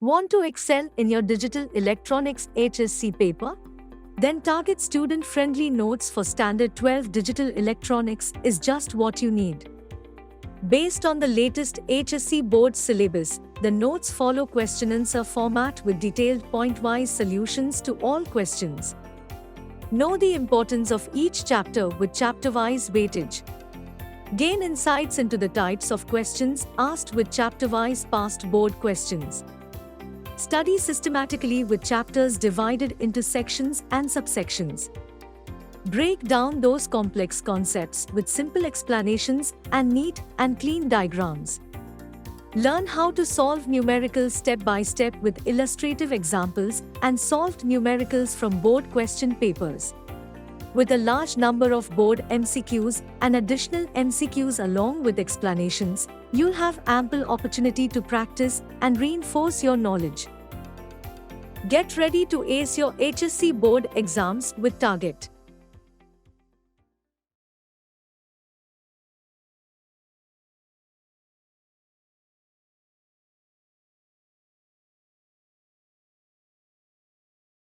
Want to excel in your Digital Electronics HSC paper? Then Target student-friendly notes for Standard 12 Digital Electronics is just what you need. Based on the latest HSC Board Syllabus, the notes follow question-answer format with detailed point-wise solutions to all questions. Know the importance of each chapter with chapter-wise weightage. Gain insights into the types of questions asked with chapter-wise past board questions. Study systematically with chapters divided into sections and subsections. Break down those complex concepts with simple explanations and neat and clean diagrams. Learn how to solve numericals step by step with illustrative examples and solved numericals from board question papers. With a large number of board MCQs and additional MCQs along with explanations, you'll have ample opportunity to practice and reinforce your knowledge. Get ready to ace your HSC board exams with Target.